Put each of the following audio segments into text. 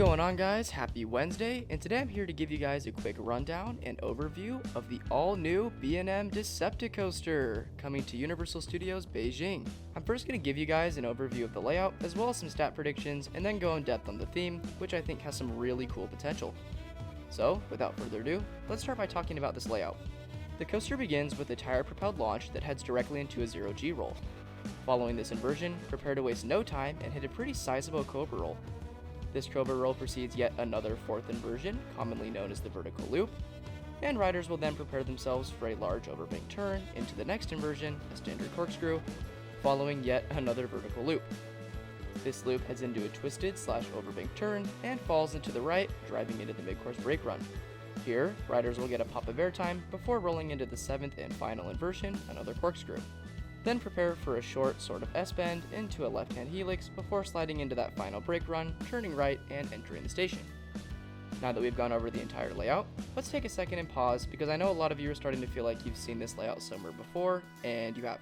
going on, guys? Happy Wednesday, and today I'm here to give you guys a quick rundown and overview of the all-new B&M DECEPTICOASTER coming to Universal Studios Beijing. I'm first going to give you guys an overview of the layout as well as some stat predictions, and then go in depth on the theme, which I think has some really cool potential. So, without further ado, let's start by talking about this layout. The coaster begins with a tire-propelled launch that heads directly into a zero-G roll. Following this inversion, prepare to waste no time and hit a pretty sizable cobra roll. This cobra roll precedes yet another fourth inversion, commonly known as the vertical loop, and riders will then prepare themselves for a large overbank turn into the next inversion, a standard corkscrew, following yet another vertical loop. This loop heads into a twisted / overbank turn and falls into the right, driving into the mid-course brake run. Here, riders will get a pop of airtime before rolling into the seventh and final inversion, another corkscrew. Then prepare for a short sort of S-bend into a left-hand helix before sliding into that final brake run, turning right, and entering the station. Now that we've gone over the entire layout, let's take a second and pause because I know a lot of you are starting to feel like you've seen this layout somewhere before, and you have.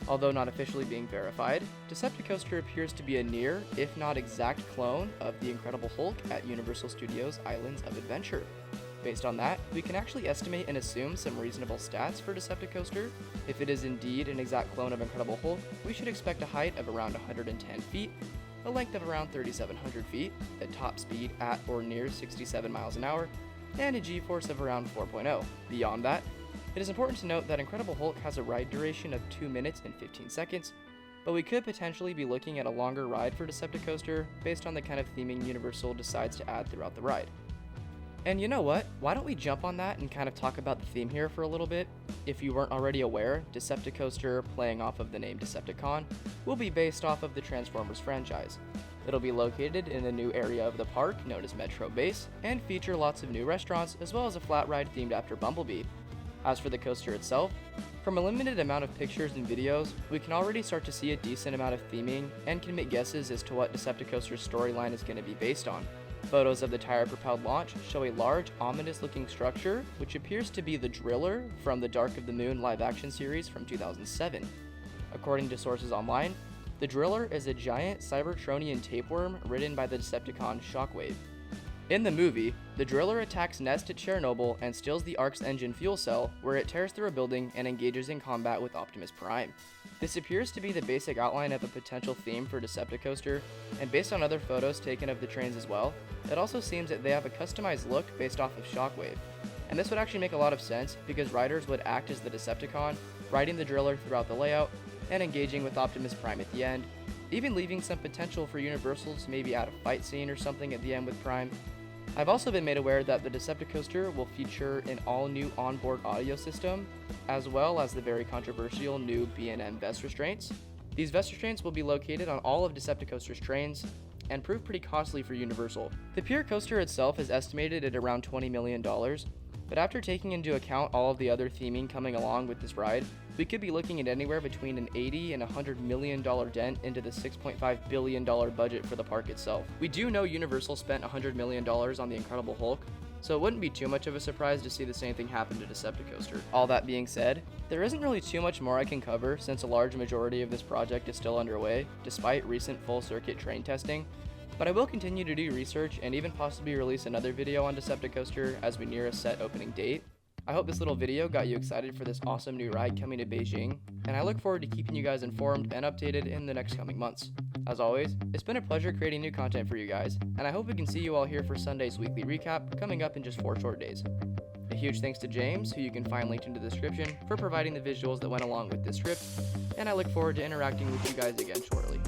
Although not officially being verified, DECEPTICOASTER appears to be a near, if not exact clone of the Incredible Hulk at Universal Studios Islands of Adventure. Based on that, we can actually estimate and assume some reasonable stats for DECEPTICOASTER. If it is indeed an exact clone of Incredible Hulk, we should expect a height of around 110 feet, a length of around 3,700 feet, a top speed at or near 67 miles an hour, and a G-force of around 4.0. Beyond that, it is important to note that Incredible Hulk has a ride duration of 2 minutes and 15 seconds, but we could potentially be looking at a longer ride for DECEPTICOASTER based on the kind of theming Universal decides to add throughout the ride. And you know what? Why don't we jump on that and kind of talk about the theme here for a little bit? If you weren't already aware, DECEPTICOASTER, playing off of the name Decepticon, will be based off of the Transformers franchise. It'll be located in a new area of the park known as Metro Base, and feature lots of new restaurants as well as a flat ride themed after Bumblebee. As for the coaster itself, from a limited amount of pictures and videos, we can already start to see a decent amount of theming and can make guesses as to what DECEPTICOASTER's storyline is going to be based on. Photos of the tire-propelled launch show a large, ominous-looking structure, which appears to be the Driller from the Dark of the Moon live-action series from 2007. According to sources online, the Driller is a giant Cybertronian tapeworm ridden by the Decepticon Shockwave. In the movie, the Driller attacks Nest at Chernobyl and steals the Ark's engine fuel cell, where it tears through a building and engages in combat with Optimus Prime. This appears to be the basic outline of a potential theme for DECEPTICOASTER, and based on other photos taken of the trains as well, it also seems that they have a customized look based off of Shockwave. And this would actually make a lot of sense because riders would act as the Decepticon, riding the Driller throughout the layout, and engaging with Optimus Prime at the end, even leaving some potential for Universal to maybe add a fight scene or something at the end with Prime. I've also been made aware that the DECEPTICOASTER will feature an all-new onboard audio system, as well as the very controversial new B&M vest restraints. These vest restraints will be located on all of DECEPTICOASTER's trains, and prove pretty costly for Universal. The pure coaster itself is estimated at around $20 million, but after taking into account all of the other theming coming along with this ride, we could be looking at anywhere between an $80 and $100 million dent into the $6.5 billion budget for the park itself. We do know Universal spent $100 million on the Incredible Hulk, so it wouldn't be too much of a surprise to see the same thing happen to DECEPTICOASTER. All that being said, there isn't really too much more I can cover since a large majority of this project is still underway, despite recent full circuit train testing, but I will continue to do research and even possibly release another video on DECEPTICOASTER as we near a set opening date. I hope this little video got you excited for this awesome new ride coming to Beijing, and I look forward to keeping you guys informed and updated in the next coming months. As always, it's been a pleasure creating new content for you guys, and I hope we can see you all here for Sunday's weekly recap coming up in just 4 short days. A huge thanks to James, who you can find linked in the description, for providing the visuals that went along with this script, and I look forward to interacting with you guys again shortly.